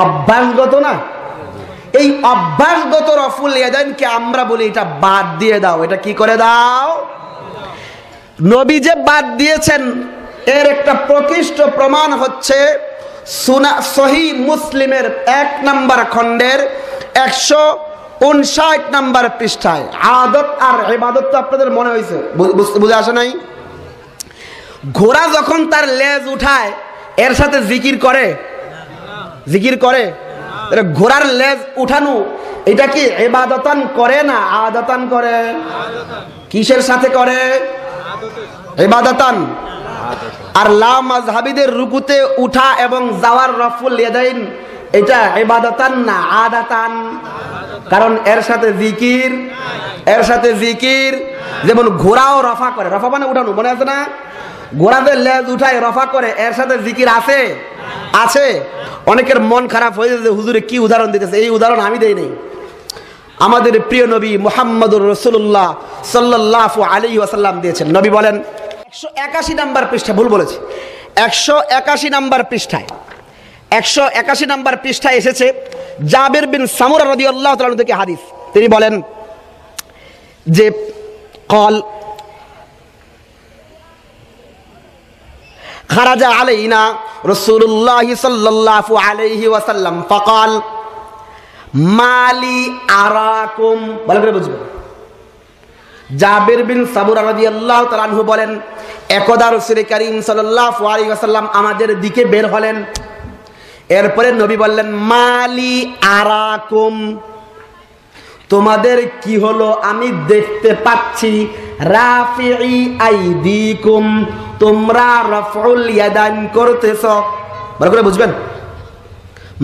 অভ্যাসগত না? এই অভ্যাসগত রফুল ইয়াদাইনকে আমরা বলি এটা বাদ দিয়ে দাও। এটা কি করে দাও? নবী যে বাদ দিয়েছেন এর একটা প্রকৃষ্ট প্রমাণ হচ্ছে সহিহ মুসলিমের 1 নম্বর খণ্ডের 159 নম্বর পৃষ্ঠায়। আদত আর ইবাদত তো আপনাদের মনে হয়েছে, বুঝে আসে নাই? ঘোড়া যখন তার লেজ উঠায় এর সাথে জিকির করে, জিকির করে। ঘোড়ার লেজ উঠানো এটা কি ইবাদতান করে না আদাতান করে? কিসের সাথে করে? ইবাদতান। আর লা মাযহাবিদের রুকুতে উঠা এবং যাওয়ার রফুল ইয়াদাইন এটা ইবাদতান না আদাতান? কারণ এর সাথে জিকির, এর সাথে জিকির। যেমন ঘোড়াও রফা করে, রফা মানে উঠানো, মনে আছে না? ঘোড়াদের লেজ উঠায় রফা করে, এর সাথে জিকির আছে? আছে। অনেকের মন খারাপ হয়ে যাচ্ছে হুজুরে কি উদাহরণ দিতেছে। এই উদাহরণ আমি দেই নাই, আমাদের প্রিয় নবী মুহাম্মদুর রাসূলুল্লাহ সাল্লাল্লাহু আলাইহি ওয়াসাল্লাম দিয়েছেন। নবী বলেন 181 নম্বর পৃষ্ঠা, ভুল বলেছি, 181 নম্বর পৃষ্ঠায়, 181 নম্বর পৃষ্ঠায় এসেছে জাবির বিন সামুরা রাদিয়াল্লাহু তাআলা থেকে হাদিস। তিনি বলেন যে قال خرج علينا رسول الله صلى الله عليه وسلم فقال ما لي أراكم। ভালো করে বুঝবেন। জাবির বিন সামুরা রাদিয়াল্লাহু তাআলা আনহু বলেন একদা রাসূল করিম সাল্লাল্লাহু আলাইহি ওয়াসাল্লাম আমাদের দিকে বের হলেন। এরপরে নবী বললেন মালি আরাকুম, তোমাদের কি হলো আমি দেখতে পাচ্ছি। রাফিই আইদিকুম, তোমরা রাফউল ইয়াদাইন করতেছো। ভালো করে বুঝবেন।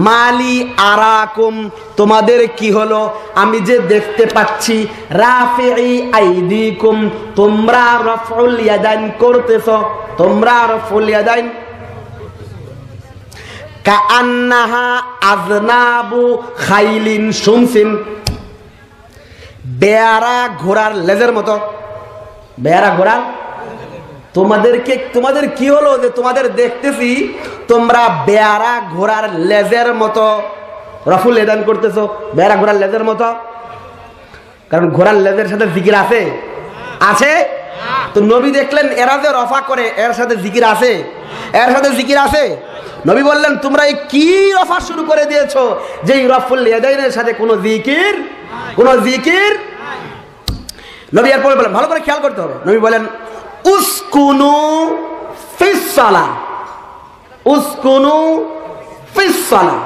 মালি আরাকুম, তোমাদের কি হলো আমি যে দেখতে পাচ্ছি। রাফিই আইদিকুম, তোমরা রাফউল ইয়াদাইন করতেছো, তোমরা রাফউল ইয়াদাইন। কাআন্নাহা আযনাবু খাইলিন শুমসিন, বেয়ারা ঘোড়ার লেজের মতো। বেয়ারা ঘোড়ার, তোমাদের কি হলো যে তোমাদের দেখতেছি তোমরা বেয়ারা ঘোড়ার লেজের মতো রফুল ইয়াদাইন করতেছো, বেয়ারা ঘোড়ার লেজের মতো। কারণ ঘোড়ার লেজের সাথে জিকির আছে, আছে। তো নবী দেখলেন এরা যে রফা করে এর সাথে জিকির আছে, এর সাথে জিকির আছে। নবী বললেন তোমরা এই কি রফা শুরু করে দিয়েছো যে রফুল ইয়াদাইনের সাথে কোনো জিকির, কোনো জিকির। নবী এরপরে বলেন, ভালো করে খেয়াল করতে হবে। নবী বলেন উসকুনু ফিস সালাহ, উসকুনু ফিস সালাহ,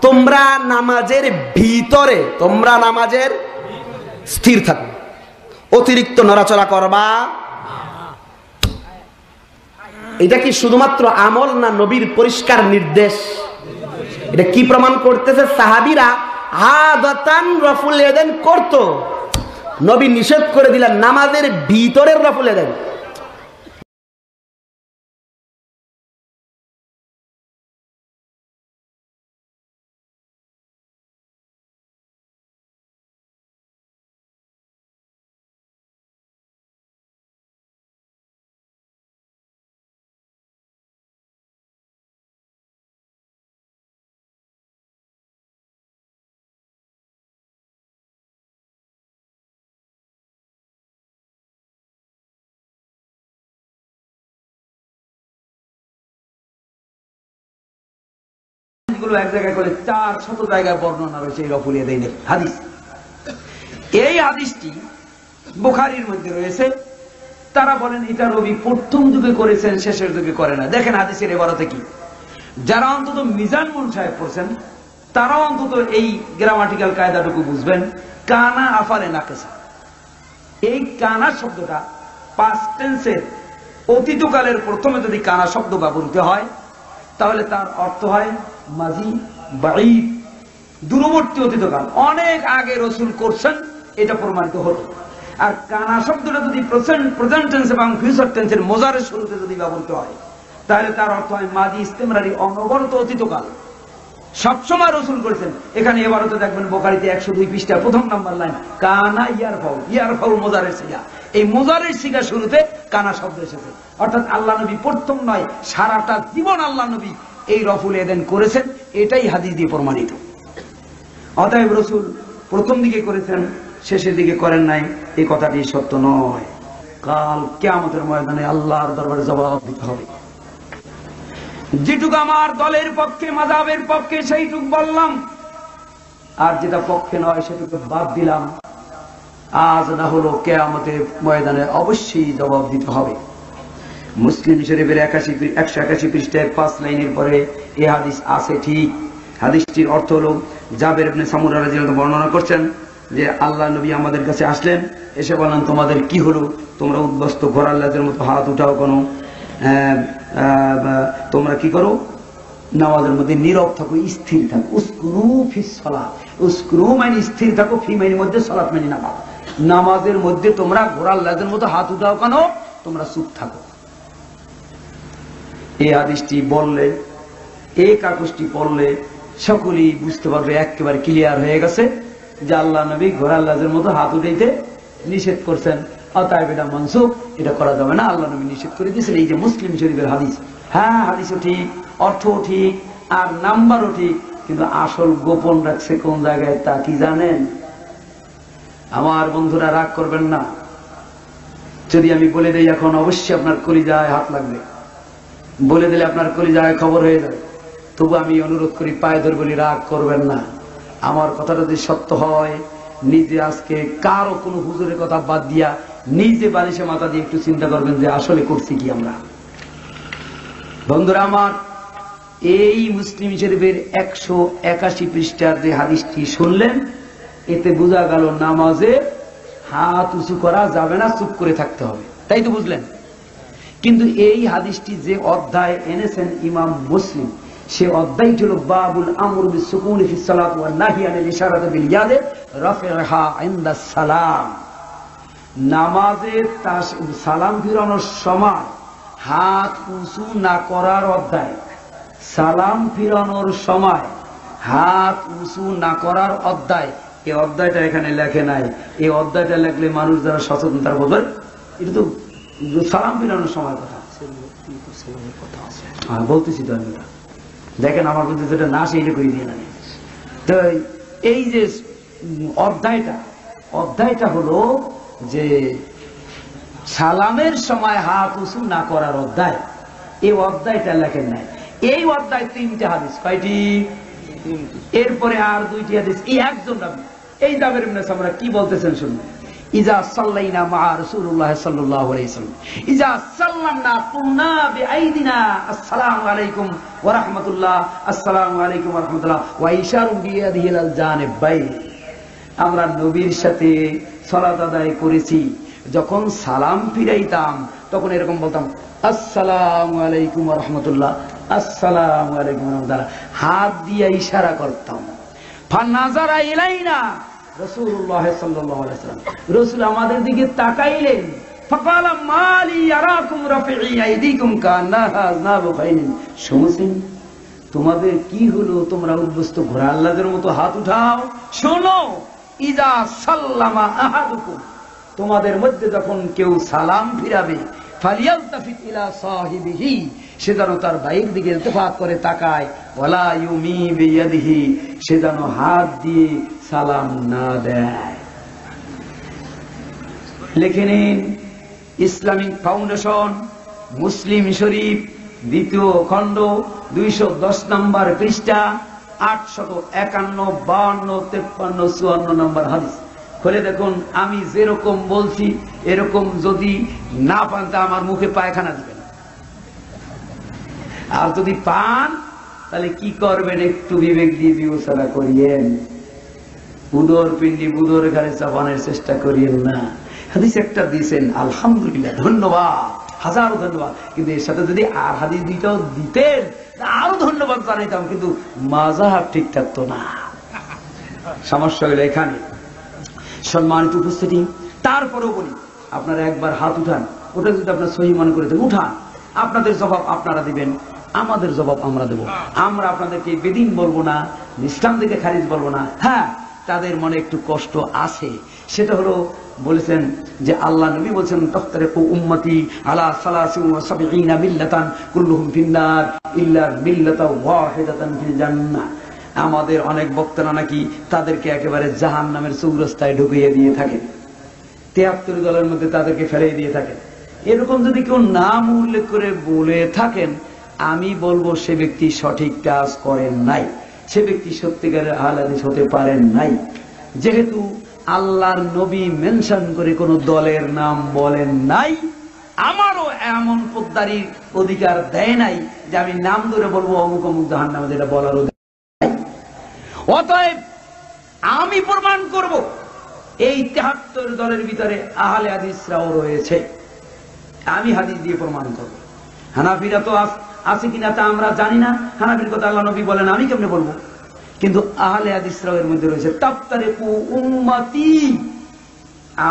তোমরা নামাজের ভিতরে, তোমরা নামাজের স্থির থাকো, অতিরিক্ত নড়াচড়া করবা। এটা কি শুধুমাত্র আমল না নবীর পরিষ্কার নির্দেশ? এটা কি প্রমাণ করতেছে? সাহাবীরা আদাতান রফুল ইয়াদাইন করতো, নবী নিষেধ করে দিলেন নামাজের ভিতরের রফুল ইয়াদাইন। এক জায়গায় করে 400 জায়গায় বর্ণনা রয়েছে এই রফুল ইয়াদাইনের হাদিস। এই হাদিসটি বুখারীর মধ্যে রয়েছে। তারা বলেন এটা নবী প্রথম যুগে করেছেন, শেষের যুগে করে না। দেখেন হাদিসের ইবারতে কি। যারা অন্তত মিজান মুল সাহেব পড়ছেন তারাও অন্তত এই গ্রামাটিক্যাল কায়দাটুকু বুঝবেন। কানা আফালে নাকেসা, এই কানা শব্দটা পাস্ট টেন্সের অতীতকালের প্রথমে যদি কানা শব্দ ব্যবহৃত হয় তাহলে তার অর্থ হয় মাজি বাঈদ, দূরবর্তী অতীতকাল, অনেক আগে রাসূল করছেন, এটা প্রমাণিত হলো। আর কানা শব্দটা যদি প্রেজেন্ট টেন্স এবং ফিউচার টেন্সের মোজারের শুরুতে যদি ব্যবহৃত হয় তাহলে তার অর্থ হয় মাজি ইস্তেমরারি, অনবরত অতীতকাল, সবসময় রাসূল করেছেন। এখানে এবারও তো দেখবেন বুখারীতে 102 পৃষ্ঠা প্রথম নাম্বার লাইন, কানা ইয়ারফাউ, ইয়ারফাউ মোজারের সিগা। এই মোজারের সিগা শুরুতে কানা শব্দ এসেছে, অর্থাৎ আল্লাহ নবী প্রথম নয়, সারাটা জীবন আল্লাহ নবী এই রফুল এদেন করেছেন, এটাই হাদিস দিয়ে প্রমাণিত। অতএব রসুল প্রথম দিকে করেছেন, শেষের দিকে করেন নাই, এই কথাটি সত্য নয়। কাল কিয়ামতের ময়দানে আল্লাহর দরবারে জবাব দিতে হবে। যেটুকু আমার দলের পক্ষে, মাযহাবের পক্ষে, সেইটুকু বললাম, আর যেটা পক্ষে নয় সেটুকু বাদ দিলাম। আজ না হলো কিয়ামতের ময়দানে অবশ্যই জবাব দিতে হবে। মুসলিম শরীফের 181 পৃষ্ঠায় 5 লাইনের পরে এই হাদিস আছে ঠিক। হাদিসটির অর্থ হলো, জাবের ইবনে সামুরা রাদিয়াল্লাহু আনহু বর্ণনা করছেন যে আল্লাহ নবী আমাদের কাছে আসলেন, এসে বললেন, তোমাদের কি হলো? তোমরা উদ্বস্ত ঘোড়ার লেজের মতো হাত উঠাও কেন? তোমরা কি করো? নামাজের মধ্যে নীরব থাকো, স্থির থাকো। উসকুনু ফিস সালাত, উসকুনু মানে স্থির থাকো, ফি মানে মধ্যে, সালাত মানে নামাজ। নামাজের মধ্যে তোমরা ঘোড়ার লেজের মতো হাত উঠাও কেন? তোমরা চুপ থাকো। এই হাদিসটি বললে, এই কাগজটি পড়লে সকলেই বুঝতে পারবে, একেবারে ক্লিয়ার হয়ে গেছে যে আল্লাহ নবী ঘোড়ার লাজের মতো হাত উঠাইতে নিষেধ করছেন। অতএব এটা মানসুখ, এটা করা যাবে না, আল্লাহ নবী নিষেধ করে দিয়েছেন। এই যে মুসলিম শরীফের হাদিস, হ্যাঁ হাদিসও ঠিক, অর্থও ঠিক, আর নাম্বারও ঠিক, কিন্তু আসল গোপন রাখছে কোন জায়গায় তা কি জানেন? আমার বন্ধুরা রাগ করবেন না যদি আমি বলে দেই, এখন অবশ্যই আপনার কলিজায় হাত লাগবে, বলে দিলে আপনার কলিজায় খবর হয়ে যাবে। তবু আমি অনুরোধ করি, পায়ে ধরে বলি, রাগ করবেন না। আমার কথাটা যদি সত্য হয়, নিজে আজকে কারো কোনো হুজুরের কথা বাদ দিয়া নিজে বালিশে মাথা দিয়ে একটু চিন্তা করবেন যে আসলে করছি কি আমরা। বন্ধুরা আমার, এই মুসলিম শরীফের 181 পৃষ্ঠার যে হাদিসটি শুনলেন, এতে বোঝা গেল নামাজে হাত উঁচু করা যাবে না, চুপ করে থাকতে হবে, তাই তো বুঝলেন? কিন্তু এই হাদিসটি যে অধ্যায় এনেছেন ইমাম মুসলিম, সে অধ্যায় ছিল বাবুল আমর বিসসুকুনি ফিস সালাত ওয়ান নাহি আনিল ইশারাতি বিল ইয়াদি রাফিহা ইনদা সালাম। নামাজে সালাম ফিরানোর সময় হাত উঁচু না করার অধ্যায়। সালাম ফিরানোর সময় হাত উঁচু না করার অধ্যায়। এই অধ্যায়টা এখানে লেখে নাই। এই অধ্যায়টা লেখলে মানুষ যারা সচেতন তারা বলবে, এটা তো সালাম ফিরানোর সময় কথা বলতেছি তো আমি। দেখেন আমার মধ্যে যেটা না সেইটা করে দিয়ে না। তো এই যে অধ্যায়টা হলো যে সালামের সময় হাত উঁচু না করার অধ্যায়। এই অধ্যায়টা লেখেন নাই। এই অধ্যায় 3টে হাদিস। কয়টি? এরপরে আর 2টি হাদিস। এই একজন রাবী, এই জাবের ইবনে সামরা কি বলতেছেন শুনুন। ইজা সাল্লাইনা মা রাসূলুল্লাহ সাল্লাল্লাহু আলাইহি ওয়াসাল্লাম ইজা সাল্লামনা কুলনা বিআইদিনা আসসালামু আলাইকুম ওয়া রাহমাতুল্লাহ, আসসালামু আলাইকুম ওয়া রাহমাতুল্লাহ ওয়া ইশারু বিয়াদিহি আল জানিবাইন। আমরা নবীর সাথে সালাত আদায় করেছি, যখন সালাম ফিরাইতাম তখন এরকম বলতাম, আসসালামু আলাইকুম ওয়া রাহমাতুল্লাহ, আসসালামু আলাইকুম ওয়া রাহমাতুল্লাহ, হাত দিয়ে ইশারা করতাম। ফানাজারা ইলাইনা রাসূলুল্লাহ সাল্লাল্লাহু আলাইহি ওয়াসাল্লাম, রাসূল আমাদের দিকে তাকাইলেন। ফাকালা মালি ইয়ারাকুম রাফি'i আইদিকুম কান্নাহা আযনাবু খাইন। শুনছেন তোমাদের কি হলো? তোমরা উদ্বস্ত ঘোড়ার লাজের মতো হাত উঠাও। শোনো, ইজা সাল্লামা আহাদুকুম, তোমাদের মধ্যে যখন কেউ সালাম ফিরাবে, ফালিয়ালতাফিত ইলা সাহিবিহি, সে যেন তার ভাইয়ের দিকে ইলতিফাত করে তাকায়। ওয়ালা ইউমি বিয়াদিহি, সে যেন হাত দিয়ে সালাম না দেয়। লিখে নিন, ইসলামিক ফাউন্ডেশন, মুসলিম শরীফ, 2য় খণ্ড, 210 নম্বর পৃষ্ঠা, 851, 52, 53, 54 নম্বর হাদিস খুলে দেখুন। আমি যেরকম বলছি এরকম যদি না পান তা আমার মুখে পায়খানা দিবেন, আর যদি পান তাহলে কি করবেন একটু বিবেক দিয়ে বিবেচনা করিয়েন। উদর পিণ্ডি বুদর ঘরে চাপানোর চেষ্টা করিয়েন না। হাদিস একটা দিয়েছেন, আলহামদুলিল্লাহ, ধন্যবাদ, হাজারো ধন্যবাদ। কিন্তু এর সাথে যদি আর হাদিস 2টাও দিতেন আরো ধন্যবাদ জানাইতাম, কিন্তু মাযহাব ঠিক থাকতো না। সমস্যা হলো এখানে। সম্মানিত উপস্থিতি, তারপরেও বলি, আপনারা একবার হাত উঠান, ওটা যদি আপনার সহি মনে করে দেন, উঠান। আপনাদের জবাব আপনারা দিবেন, আমাদের জবাব আমরা দেব। আমরা আপনাদেরকে বেদিন বলবো না, ইসলাম থেকে খারিজ বলবো না। হ্যাঁ, তাদের মনে একটু কষ্ট আছে, সেটা হলো বলেছেন যে আল্লাহ নবী বলেছেন তাফতারিকু উম্মতি আলা 73 মিল্লাতান কুল্লুহুম ফিন্নার ইল্লা মিল্লাতা ওয়াহিদাতান ফিল জান্নাহ। আমাদের অনেক বক্তারা নাকি তাদেরকে একেবারে জাহান্নামের চৌরাস্তায় ঢুকিয়ে দিয়ে থাকে, 73 দলের মধ্যে তাদেরকে ফেলে দিয়ে থাকে। এরকম যদি কেউ নাম উল্লেখ করে বলে থাকেন, আমি বলবো সে ব্যক্তি সঠিক কাজ করেন নাই, সে ব্যক্তি সত্যিকারের আহলে হাদিস হতে পারেন নাই। যেহেতু আল্লাহর নবী মেনশন করে কোন দলের নাম বলেন নাই, আমারও এমন পোদ্দারির অধিকার দেয় নাই যে আমি নাম ধরে বলবো অমুক অমুক জাহান্নামে, যেটা বলার অধিকার নাই। অতএব আমি প্রমাণ করব এই 73 দলের ভিতরে আহলে হাদিসরাও রয়েছে। আমি হাদিস দিয়ে প্রমাণ করব। হানাফিরা তো আছে কিনা তা আমরা জানি না, হানাফির কথা আল্লাহ নবী বলেন, আমি কেমনে বলবো? কিন্তু আহলে হাদিসরাও এর মধ্যে রয়েছে। তাফতারিকু উম্মতি,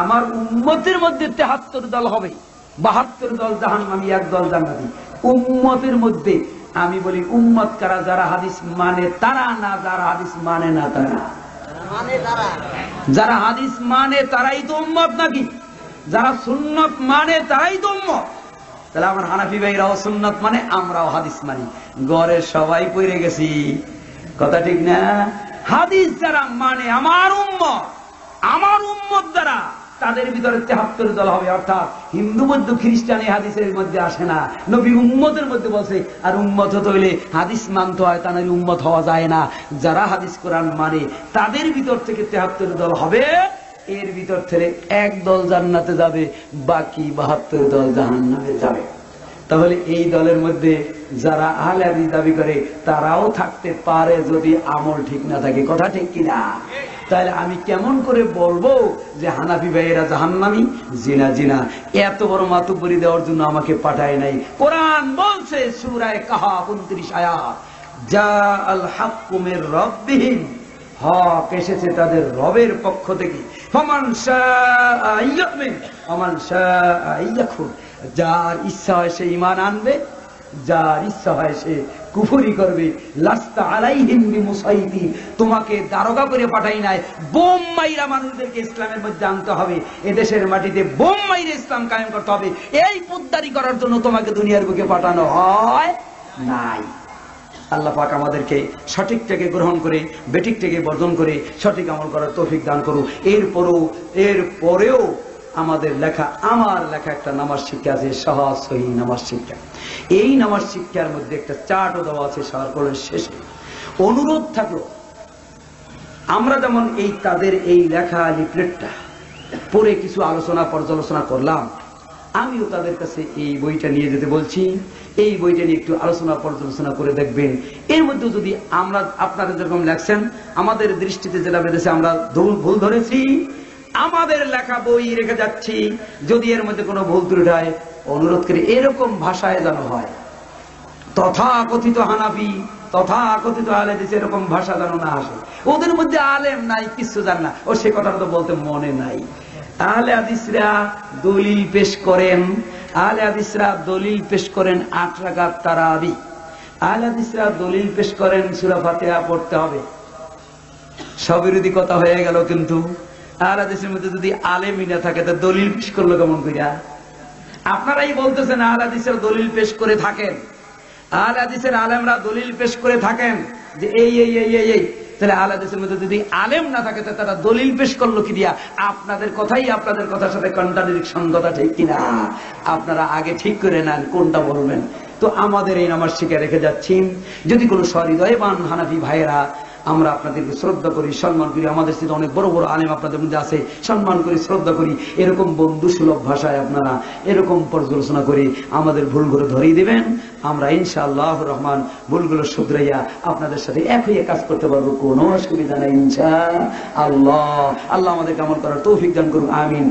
আমার উম্মতের মধ্যে 73 দল হবে, 72 দল জাহান্নামী, 1 দল জান্নাতি। উম্মতের মধ্যে আমি বলি উম্মত কারা? যারা হাদিস মানে তারা না, যারা হাদিস মানে না তারা। যারা হাদিস মানে তারাই তো উম্মত নাকি? যারা সুন্নত মানে তারাই তো উম্মত। তাহলে আমার হানাফি ভাইরাও সুন্নত মানে, আমরাও হাদিস মানি, ঘরে সবাই পড়ে গেছি, কথা ঠিক না? হাদিস যারা মানে আমার উম্মত দ্বারা, তাদের ভিতরে 73 দল হবে। অর্থাৎ হিন্দু মধ্য খ্রিস্টান এই হাদিসের মধ্যে আসে না, নবী উম্মতের মধ্যে বলছে। আর উম্মত হতে হইলে হাদিস মানতে হয়, তা নইলে উম্মত হওয়া যায় না। যারা হাদিস কোরআন মানে তাদের ভিতর থেকে 73 দল হবে। এর ভিতর থেকে 1 দল জান্নাতে যাবে, বাকি 72 দল জাহান্নামে যাবে। তাহলে এই দলের মধ্যে যারা আহলে হাদিস দাবি করে তারাও থাকতে পারে যদি আমল ঠিক না থাকে, কথা ঠিক কিনা? তাহলে আমি কেমন করে বলবো যে হানাফি ভাইয়েরা জাহান্নামী? জিনা জিনা, এত বড় মাতুব্বরি দেওয়ার জন্য আমাকে পাঠায় নাই। কোরআন বলছে সূরা কাহাফ 29 আয়াত, জা আল হাক্কু মির রাব্বিহিম, হক এসেছে তাদের রবের পক্ষ থেকে। ফামান শাআ ইয়ামিন ওয়ামান শাআ ইয়াকফুর, যার ইচ্ছা হয় সে ঈমান আনবে, যার ইচ্ছা হয় সে কুফরি করবে। লাস্তা আলাইহিম বিমুসাইতির, তোমাকে দারোগা করে পাঠাই নাই, বোম মাইরা মানুষদেরকে ইসলামের মধ্যে আনতে হবে, এদেশের মাটিতে বোম মাইরা ইসলাম কায়েম করতে হবে, এই পোদ্দারি করার জন্য তোমাকে দুনিয়ার বুকে পাঠানো হয় নাই। আল্লাহ পাক আমাদেরকে সঠিকটাকে গ্রহণ করে বেঠিকটাকে বর্জন করে সঠিক আমল করার তৌফিক দান করুক। এরপরেও আমাদের লেখা, আমার লেখা একটা নামাজ শিক্ষা আছে, সহজ সহি নামাজ শিক্ষা। এই নামাজ শিক্ষার মধ্যে একটা চার্টও দেওয়া আছে সারকলের শেষে। অনুরোধ থাকলো, আমরা যেমন এই তাদের এই লেখা লিফলেটটা পড়ে কিছু আলোচনা পর্যালোচনা করলাম, আমিও তাদের কাছে এই বইটা নিয়ে যেতে বলছি। এই বইটা নিয়ে একটু আলোচনা পর্যালোচনা করে দেখবেন। এর মধ্যে যদি আমরা আপনারা যেরকম লেখছেন, আমাদের দৃষ্টিতে যেটা বেঁধেছে আমরা ভুল ধরেছি, আমাদের লেখা বই রেখে যাচ্ছি, যদি এর মধ্যে কোনো ভুল ত্রুটি হয় অনুরোধ করে এরকম ভাষায় যেন হয়, তথাকথিত হানাফি তথাকথিত আহলে হাদিস এরকম ভাষা যেন না আসে। ওদের মধ্যে আলেম নাই, কিছু জান না, ও সে কথাটা তো বলতে মনে নাই। আহলে হাদিসরা দলিল পেশ করেন, আহলে হাদিসরা দলিল পেশ করেন 8 রাকাত তারাবি, আহলে হাদিসরা দলিল পেশ করেন সূরা ফাতিহা পড়তে হবে। স্ববিরোধী কথা হয়ে গেল, কিন্তু আহলে হাদিসের মধ্যে যদি আলেমই না থাকে তা দলিল পেশ করলো কেমন কইরা? আপনারাই বলতেছেন আহলে হাদিসের দলিল পেশ করে থাকেন, আহলে হাদিসের আলেমরা দলিল পেশ করে থাকেন যে এই এই এই এই এই, তাহলে আহলে হাদিসের মধ্যে যদি আলেম না থাকে তারা দলিল পেশ করলো কি দিয়া? আপনাদের কথাই আপনাদের কথার সাথে কন্ট্রাডিকশন, কথা ঠিক কিনা? আপনারা আগে ঠিক করে নেন কোনটা বলবেন। তো আমাদের এই নামাজ শিখে রেখে যাচ্ছি। যদি কোনো সহৃদয়বান হানাফি ভাইয়েরা, আমরা আপনাদেরকে শ্রদ্ধা করি, সম্মান করি, আমাদের সাথে অনেক বড় বড় আলেম আপনাদের মধ্যে আছে, সম্মান করি, শ্রদ্ধা করি, এরকম বন্ধু সুলভ ভাষায় আপনারা এরকম পর্যালোচনা করে আমাদের ভুলগুলো ধরিয়ে দিবেন। আমরা ইনশাআল্লাহ রহমান ভুলগুলো শুধরাইয়া আপনাদের সাথে এক হয়ে কাজ করতে পারবো, কোনো অসুবিধা নাই ইনশাআল্লাহ। আল্লাহ আমাদেরকে আমল করার তৌফিক দান করুন, আমিন।